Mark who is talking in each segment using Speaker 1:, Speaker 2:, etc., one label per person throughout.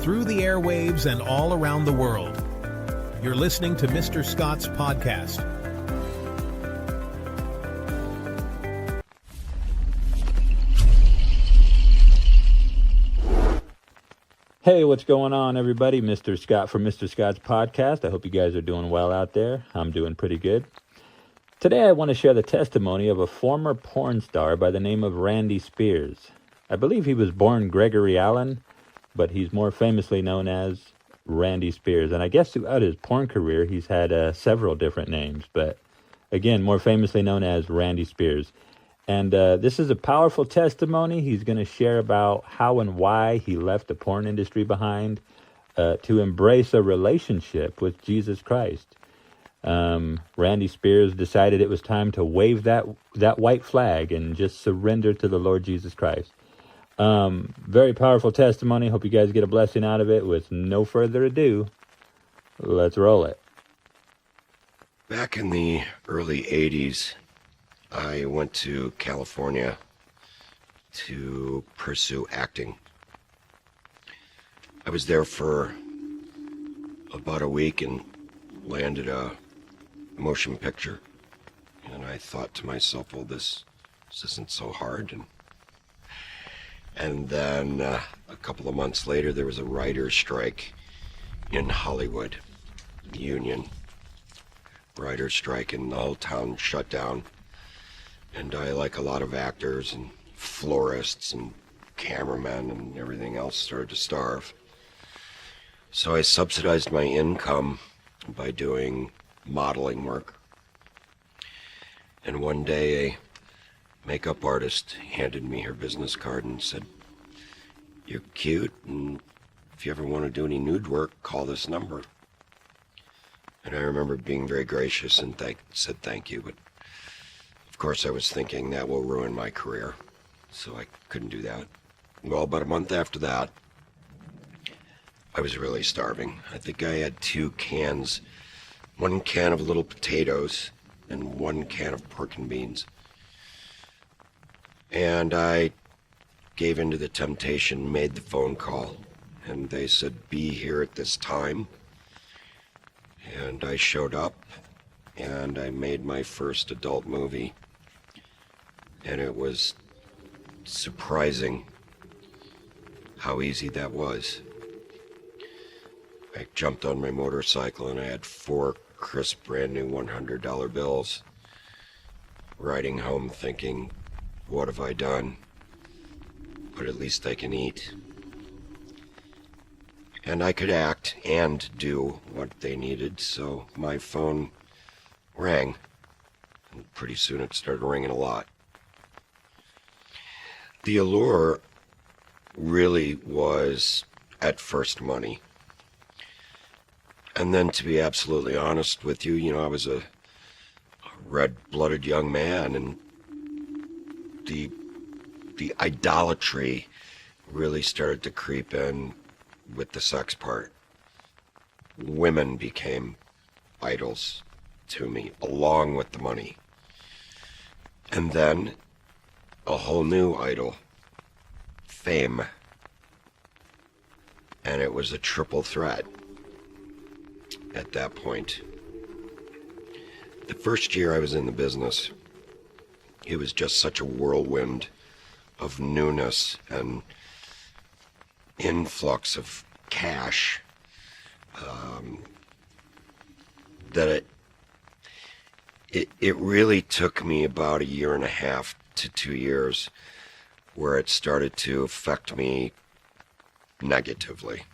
Speaker 1: through the airwaves and all around the world. You're listening to Mr. Scott's podcast.
Speaker 2: Hey, what's going on, everybody? Mr. Scott from Mr. Scott's podcast. I hope you guys are doing well out there. I'm doing pretty good. Today, I want to share the testimony of a former porn star by the name of Randy Spears. I believe he was born Gregory Allan, but he's more famously known as Randy Spears. And I guess throughout his porn career, he's had several different names, but again, more famously known as Randy Spears. And this is a powerful testimony. He's going to share about how and why he left the porn industry behind to embrace a relationship with Jesus Christ. Randy Spears decided it was time to wave that white flag and just surrender to the Lord Jesus Christ. Very powerful testimony. Hope you guys get a blessing out of it. With no further ado, let's roll it.
Speaker 3: Back in the early 80s, I went to California to pursue acting. I was there for about a week and landed a motion picture. And I thought to myself, well, this isn't so hard. And then a couple of months later, there was a writer's strike in Hollywood, union writer's strike, and the whole town shut down. And I, like a lot of actors and florists and cameramen and everything else, started to starve. So I subsidized my income by doing modeling work. And one day a makeup artist handed me her business card and said, "You're cute, and if you ever want to do any nude work, call this number." And I remember being very gracious and said thank you, but of course I was thinking that will ruin my career, so I couldn't do that. Well, about a month after that, I was really starving. I think I had 2 cans, 1 can of little potatoes and 1 can of pork and beans. And I gave in to the temptation, made the phone call, and they said, "Be here at this time." And I showed up, and I made my first adult movie. And it was surprising how easy that was. I jumped on my motorcycle and I had 4 crisp, brand new $100 bills. Riding home thinking, what have I done? But at least I can eat. And I could act and do what they needed, so my phone rang. And pretty soon it started ringing a lot. The allure really was at first money. And then, to be absolutely honest with you, I was a red-blooded young man, and the idolatry really started to creep in with the sex part. Women became idols to me, along with the money. And then a whole new idol, fame. And it was a triple threat at that point. The first year I was in the business, it was just such a whirlwind of newness and influx of cash that it really took me about 1.5 to 2 years where it started to affect me negatively.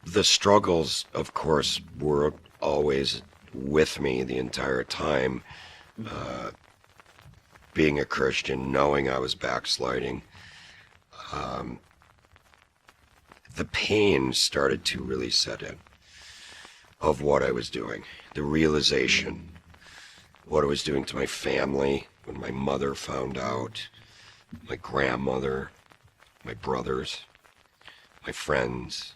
Speaker 3: The struggles, of course, were always with me the entire time. Being a Christian, knowing I was backsliding, the pain started to really set in of what I was doing. The realization, what I was doing to my family when my mother found out, my grandmother, my brothers, my friends.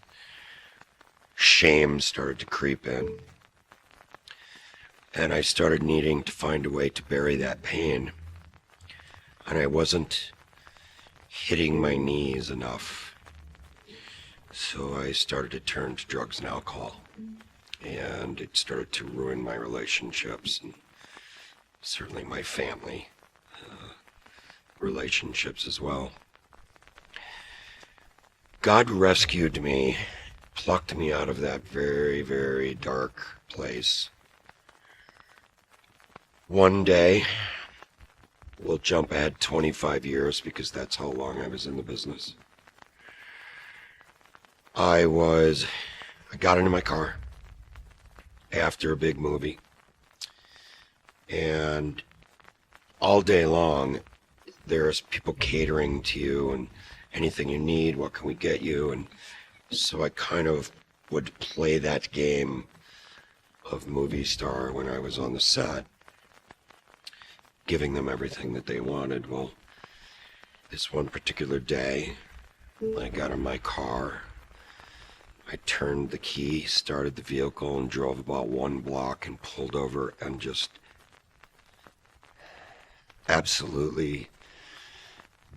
Speaker 3: Shame started to creep in. And I started needing to find a way to bury that pain. And I wasn't hitting my knees enough So I started to turn to drugs and alcohol. And it started to ruin my relationships and certainly my family relationships as well. God rescued me, plucked me out of that very, very dark place. One day, we'll jump ahead 25 years because that's how long I was in the business. I got into my car after a big movie, and all day long there's people catering to you and anything you need, what can we get you? And so I kind of would play that game of movie star when I was on the set, giving them everything that they wanted. Well, this one particular day, I got in my car, I turned the key, started the vehicle, and drove about 1 block and pulled over and just absolutely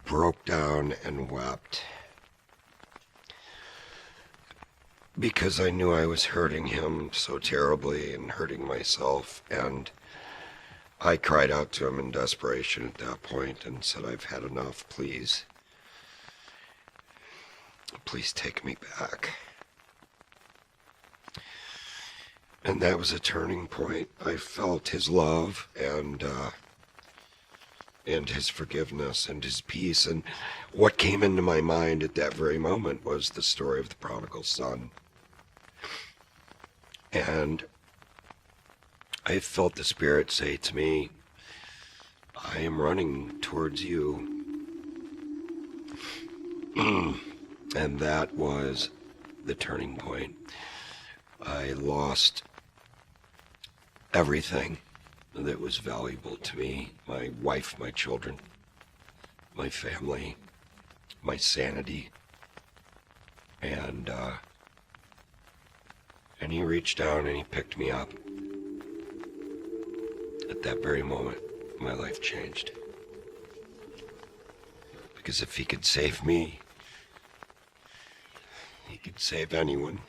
Speaker 3: broke down and wept. Because I knew I was hurting him so terribly and hurting myself, and I cried out to him in desperation at that point and said, I've had enough, please. Please take me back. And that was a turning point. I felt his love and his forgiveness and his peace. And what came into my mind at that very moment was the story of the prodigal son. And I felt the Spirit say to me, I am running towards you. And that was the turning point. I lost everything that was valuable to me. My wife, my children, my family, my sanity. And he reached down and he picked me up. At that very moment, my life changed. Because if he could save me, he could save anyone.